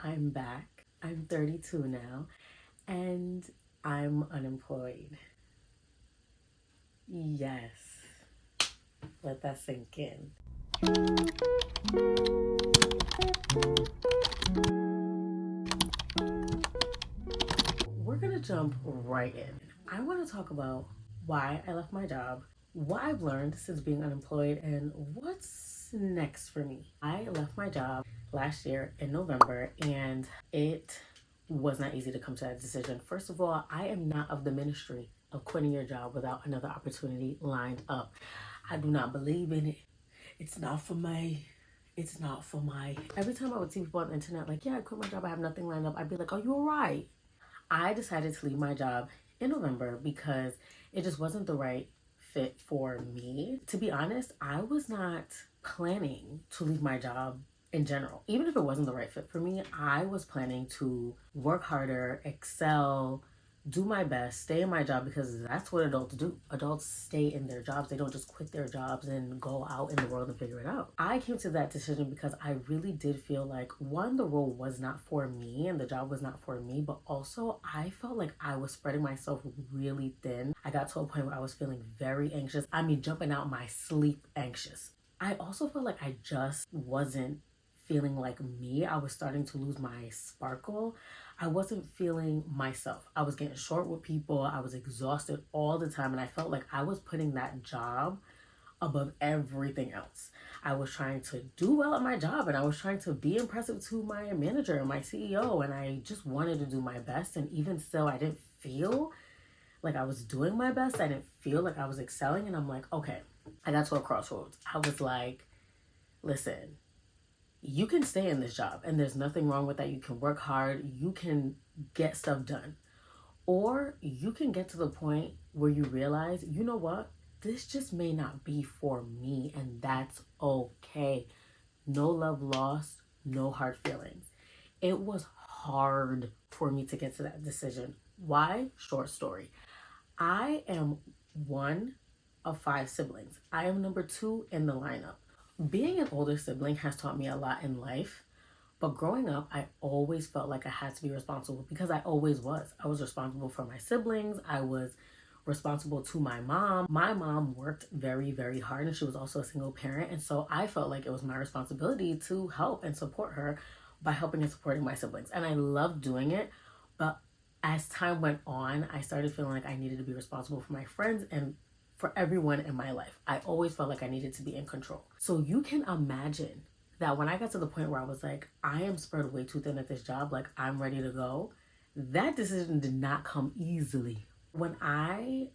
I'm back. I'm 32 now, and I'm unemployed. Yes, let that sink in. We're gonna jump right in. I want to talk about why I left my job, what I've learned since being unemployed, and what's next for me. I left my job last year in November, and it was not easy to come to that decision. First of all, I am not of the ministry of quitting your job without another opportunity lined up. I do not believe in it. It's not for me. It's not for my. Every time I would see people on the internet like, yeah, I quit my job, I have nothing lined up, I'd be like, are you all right? I decided to leave my job in November because it just wasn't the right fit for me. To be honest, I was not planning to leave my job in general. Even if it wasn't the right fit for me, I was planning to work harder, excel, do my best, stay in my job, because that's what adults do. Adults stay in their jobs. They don't just quit their jobs and go out in the world and figure it out. I came to that decision because I really did feel like, one, the role was not for me and the job was not for me, but also I felt like I was spreading myself really thin. I got to a point where I was feeling very anxious. I mean, jumping out my sleep anxious. I also felt like I just wasn't feeling like me. I was starting to lose my sparkle. I wasn't feeling myself. I was getting short with people. I was exhausted all the time. And I felt like I was putting that job above everything else. I was trying to do well at my job, and I was trying to be impressive to my manager and my CEO. And I just wanted to do my best. And even still, I didn't feel like I was doing my best. I didn't feel like I was excelling. And I'm like, okay, I got to a crossroads. I was like, listen, you can stay in this job and there's nothing wrong with that. You can work hard, you can get stuff done. Or you can get to the point where you realize, you know what? This just may not be for me, and that's okay. No love lost, no hard feelings. It was hard for me to get to that decision. Why? Short story. I am one of five siblings. I am number two in the lineup. Being an older sibling has taught me a lot in life, but growing up, I always felt like I had to be responsible because I always was. I was responsible for my siblings. I was responsible to my mom. My mom worked very, very hard, and she was also a single parent. And so I felt like it was my responsibility to help and support her by helping and supporting my siblings. And I loved doing it. But as time went on, I started feeling like I needed to be responsible for my friends and for everyone in my life. I always felt like I needed to be in control. So you can imagine that when I got to the point where I was like, I am spread way too thin at this job, like I'm ready to go, that decision did not come easily. When I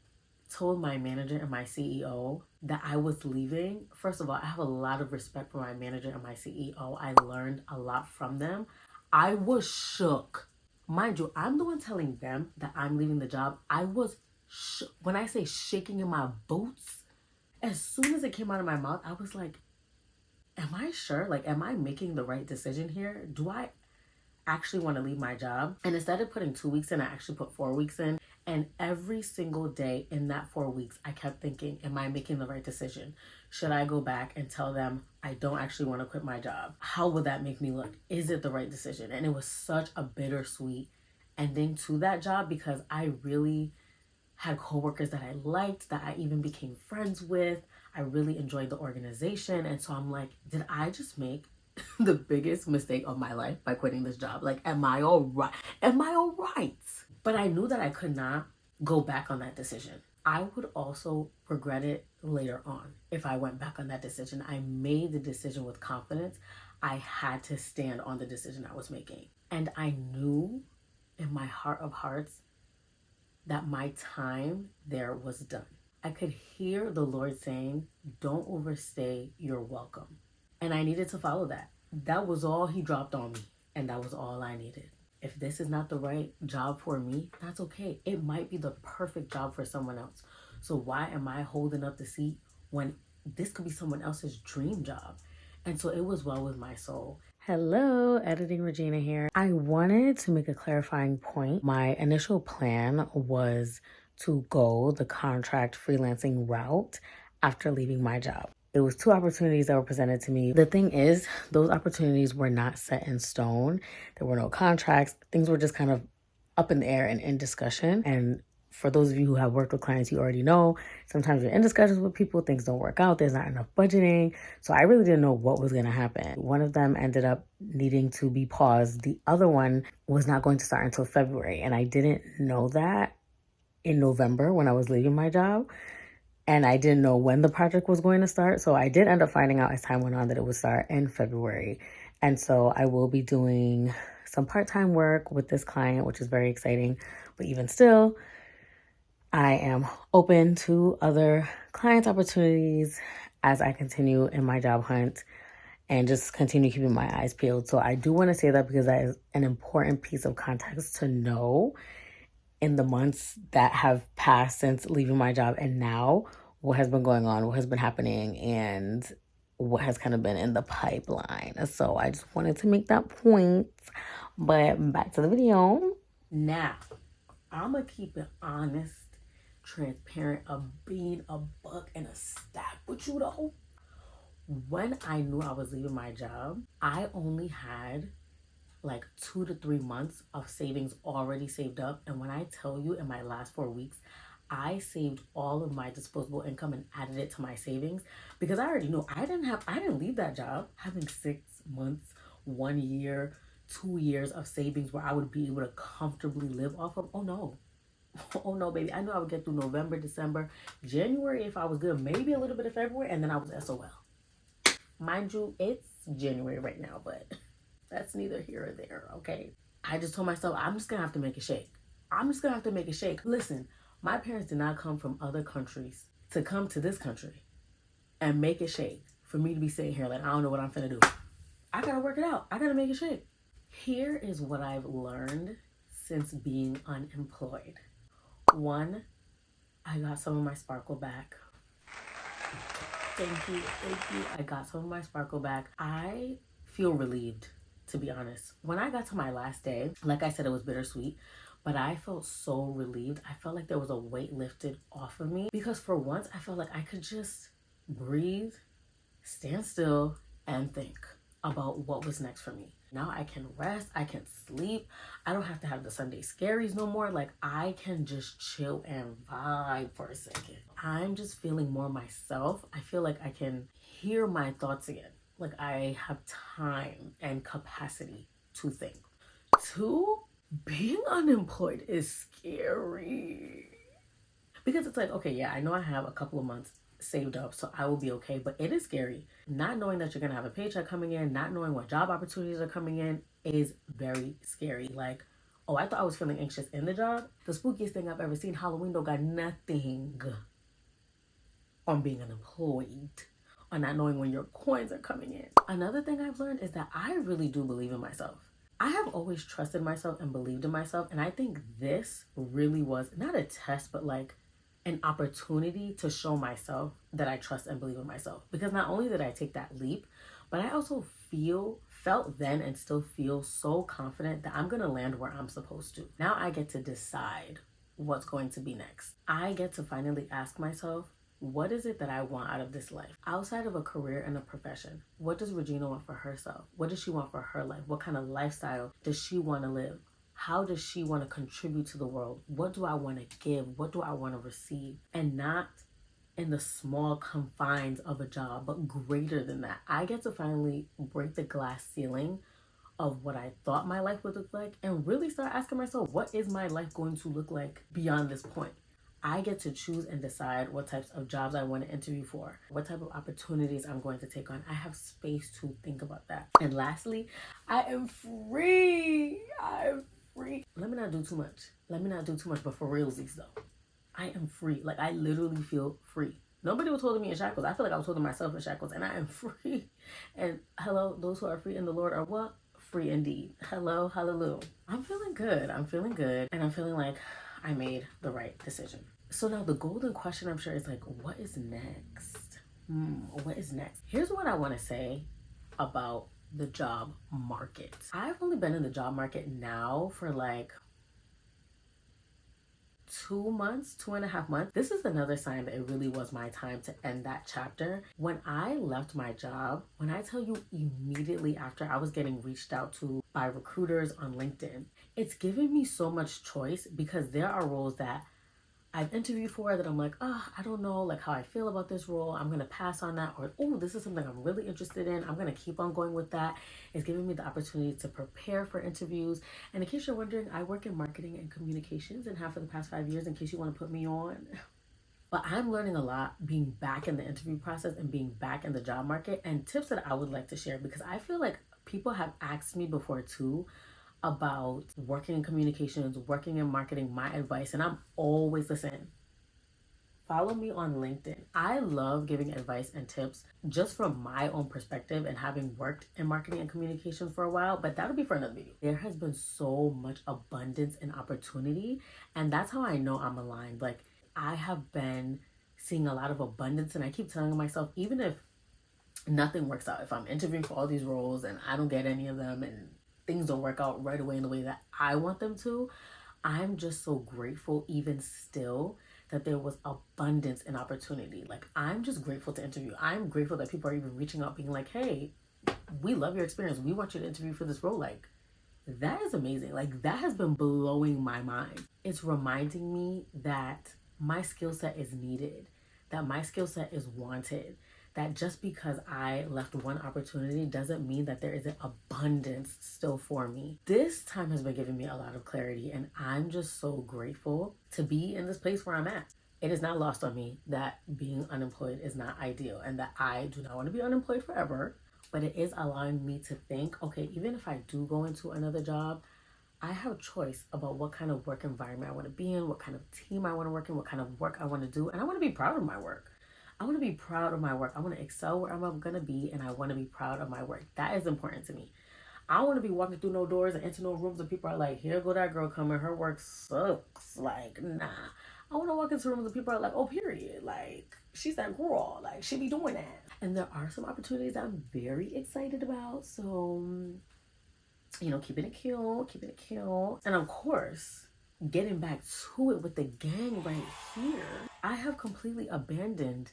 told my manager and my CEO that I was leaving, first of all, I have a lot of respect for my manager and my CEO. I learned a lot from them. I was shook. Mind you, I'm the one telling them that I'm leaving the job. I was when I say shaking in my boots, as soon as it came out of my mouth, I was like, am I sure? Like, am I making the right decision here? Do I actually want to leave my job? And instead of putting 2 weeks in, I actually put 4 weeks in. And every single day in that 4 weeks, I kept thinking, am I making the right decision? Should I go back and tell them I don't actually want to quit my job? How would that make me look? Is it the right decision? And it was such a bittersweet ending to that job because I really had coworkers that I liked, that I even became friends with. I really enjoyed the organization. And so I'm like, did I just make the biggest mistake of my life by quitting this job? Like, am I all right? Am I all right? But I knew that I could not go back on that decision. I would also regret it later on if I went back on that decision. I made the decision with confidence. I had to stand on the decision I was making. And I knew in my heart of hearts that my time there was done. I could hear the Lord saying, don't overstay your welcome. And I needed to follow that. That was all he dropped on me. And that was all I needed. If this is not the right job for me, that's okay. It might be the perfect job for someone else. So why am I holding up the seat when this could be someone else's dream job? And so it was well with my soul. Hello, editing Regina here. I wanted to make a clarifying point. My initial plan was to go the contract freelancing route after leaving my job. It was two opportunities that were presented to me. The thing is, those opportunities were not set in stone. There were no contracts. Things were just kind of up in the air and in discussion. And for those of you who have worked with clients, you already know sometimes you're in discussions with people, things don't work out, there's not enough budgeting. So I really didn't know what was going to happen. One of them ended up needing to be paused. The other one was not going to start until February. And I didn't know that in November when I was leaving my job. And I didn't know when the project was going to start. So I did end up finding out as time went on that it would start in February. And so I will be doing some part-time work with this client, which is very exciting. But even still, I am open to other client opportunities as I continue in my job hunt and just continue keeping my eyes peeled. So I do want to say that because that is an important piece of context to know in the months that have passed since leaving my job and now what has been going on, what has been happening, and what has kind of been in the pipeline. So I just wanted to make that point. But back to the video. Now, I'm going to keep it honest, transparent, of being a buck and a stack with you though. When I knew I was leaving my job, I only had like 2 to 3 months of savings already saved up. And when I tell you in my last 4 weeks, I saved all of my disposable income and added it to my savings because I already knew I didn't leave that job having 6 months, 1 year, 2 years of savings where I would be able to comfortably live off of. Oh no. Oh no, baby. I knew I would get through November, December, January if I was good, maybe a little bit of February, and then I was SOL. Mind you, it's January right now, but that's neither here or there, okay? I just told myself, I'm just gonna have to make a shake. I'm just gonna have to make a shake. Listen, my parents did not come from other countries to come to this country and make it shake for me to be sitting here like, I don't know what I'm finna do. I gotta work it out. I gotta make it shake. Here is what I've learned since being unemployed. One, I got some of my sparkle back. Thank you. I got some of my sparkle back. I feel relieved, to be honest. When I got to my last day, like I said, it was bittersweet, but I felt so relieved. I felt like there was a weight lifted off of me because for once I felt like I could just breathe, stand still, and think about what was next for me. Now I can rest, I can sleep. I don't have to have the Sunday scaries no more. Like I can just chill and vibe for a second. I'm just feeling more myself. I feel like I can hear my thoughts again. Like I have time and capacity to think. Two, being unemployed is scary. Because it's like, okay, yeah, I know I have a couple of months saved up, so I will be okay. But it is scary. Not knowing that you're going to have a paycheck coming in, not knowing what job opportunities are coming in is very scary. Like, oh, I thought I was feeling anxious in the job. The spookiest thing I've ever seen, Halloween don't got nothing on being unemployed or not knowing when your coins are coming in. Another thing I've learned is that I really do believe in myself. I have always trusted myself and believed in myself. And I think this really was not a test, but like an opportunity to show myself that I trust and believe in myself. Because not only did I take that leap, but I also felt then and still feel so confident that I'm gonna land where I'm supposed to. Now I get to decide what's going to be next. I get to finally ask myself, what is it that I want out of this life? Outside of a career and a profession, what does Regina want for herself? What does she want for her life? What kind of lifestyle does she want to live? How does she want to contribute to the world? What do I want to give? What do I want to receive? And not in the small confines of a job, but greater than that. I get to finally break the glass ceiling of what I thought my life would look like and really start asking myself, what is my life going to look like beyond this point? I get to choose and decide what types of jobs I want to interview for, what type of opportunities I'm going to take on. I have space to think about that. And lastly, I am free. I'm free. Let me not do too much, but for realsies though, I am free. Like I literally feel free. Nobody was holding me in shackles. I feel like I was holding myself in shackles and I am free. And hello, those who are free in the Lord are what? Free indeed. Hello, hallelujah. I'm feeling good. And I'm feeling like I made the right decision. So now the golden question I'm sure is like, what is next? What is next? Here's what I want to say about the job market. I've only been in the job market now for like 2 months, 2.5 months. This is another sign that it really was my time to end that chapter. When I left my job, when I tell you immediately after, I was getting reached out to by recruiters on LinkedIn. It's given me so much choice because there are roles that I've interviewed for that I'm like, I don't know like how I feel about this role. I'm gonna pass on that, or oh, this is something I'm really interested in. I'm gonna keep on going with that. It's giving me the opportunity to prepare for interviews. And in case you're wondering, I work in marketing and communications and have for the past 5 years, in case you want to put me on. But I'm learning a lot being back in the interview process and being back in the job market, and tips that I would like to share because I feel like people have asked me before too about working in communications, working in marketing, my advice, and I'm always listening. Follow me on LinkedIn. I love giving advice and tips just from my own perspective and having worked in marketing and communications for a while, but that'll be for another video. There has been so much abundance and opportunity, and that's how I know I'm aligned. Like, I have been seeing a lot of abundance, and I keep telling myself, even if nothing works out, if I'm interviewing for all these roles and I don't get any of them and things don't work out right away in the way that I want them to, I'm just so grateful even still that there was abundance and opportunity. Like, I'm just grateful to interview. I'm grateful that people are even reaching out being like, hey, we love your experience. We want you to interview for this role. Like, that is amazing. Like, that has been blowing my mind. It's reminding me that my skill set is needed, that my skill set is wanted, that just because I left one opportunity doesn't mean that there isn't abundance still for me. This time has been giving me a lot of clarity, and I'm just so grateful to be in this place where I'm at. It is not lost on me that being unemployed is not ideal and that I do not want to be unemployed forever, but it is allowing me to think, okay, even if I do go into another job, I have choice about what kind of work environment I want to be in, what kind of team I want to work in, what kind of work I want to do, and I want to be proud of my work. I want to be proud of my work. I want to excel where I'm going to be, and I want to be proud of my work. That is important to me. I don't want to be walking through no doors and into no rooms and people are like, here go that girl coming, her work sucks. Like, nah. I want to walk into rooms and people are like, oh, period. Like, she's that girl. Like, she be doing that. And there are some opportunities I'm very excited about. So, keeping it cute. And of course, getting back to it with the gang right here. I have completely abandoned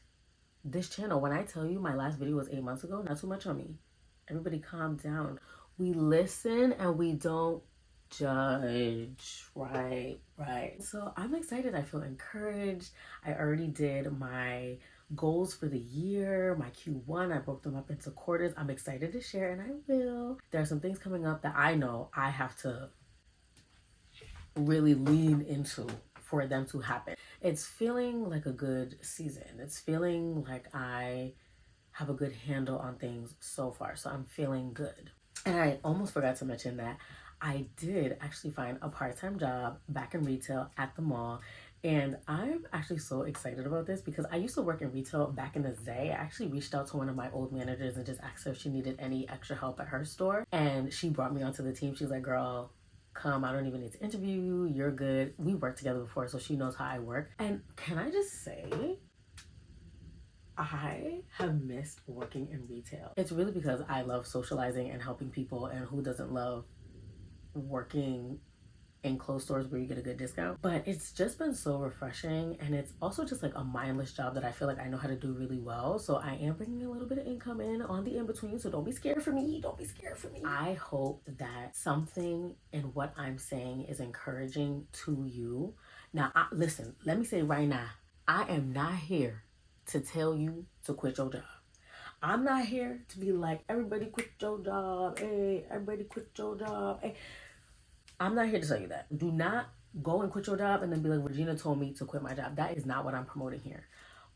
this channel. When I tell you my last video was 8 months ago, not too much on me. Everybody calm down. We listen and we don't judge. Right. So I'm excited. I feel encouraged. I already did my goals for the year, my Q1. I broke them up into quarters. I'm excited to share, and I will. There are some things coming up that I know I have to really lean into for them to happen. It's feeling like a good season. It's feeling like I have a good handle on things so far. So I'm feeling good. And I almost forgot to mention that I did actually find a part-time job back in retail at the mall. And I'm actually so excited about this because I used to work in retail back in the day. I actually reached out to one of my old managers and just asked her if she needed any extra help at her store. And she brought me onto the team. She was like, girl, come, I don't even need to interview you. You're good. We worked together before, so she knows how I work. And can I just say, I have missed working in retail. It's really because I love socializing and helping people, and who doesn't love working in closed stores where you get a good discount? But it's just been so refreshing, and it's also just like a mindless job that I feel like I know how to do really well. So I am bringing a little bit of income in on the in-between, so don't be scared for me. I hope that something in what I'm saying is encouraging to you. Now, listen, let me say right now, I am not here to tell you to quit your job. I'm not here to be like, everybody quit your job. Hey, everybody quit your job. Hey, I'm not here to tell you that. Do not go and quit your job and then be like, Regina told me to quit my job. That is not what I'm promoting here.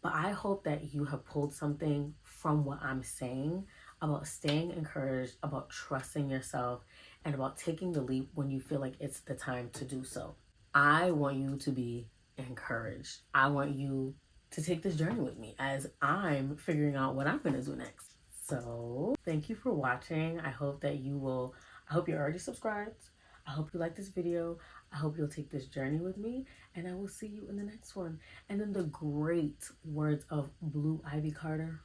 But I hope that you have pulled something from what I'm saying about staying encouraged, about trusting yourself, and about taking the leap when you feel like it's the time to do so. I want you to be encouraged. I want you to take this journey with me as I'm figuring out what I'm going to do next. So thank you for watching. I hope you're already subscribed. I hope you like this video. I hope you'll take this journey with me, and I will see you in the next one. And in the great words of Blue Ivy Carter,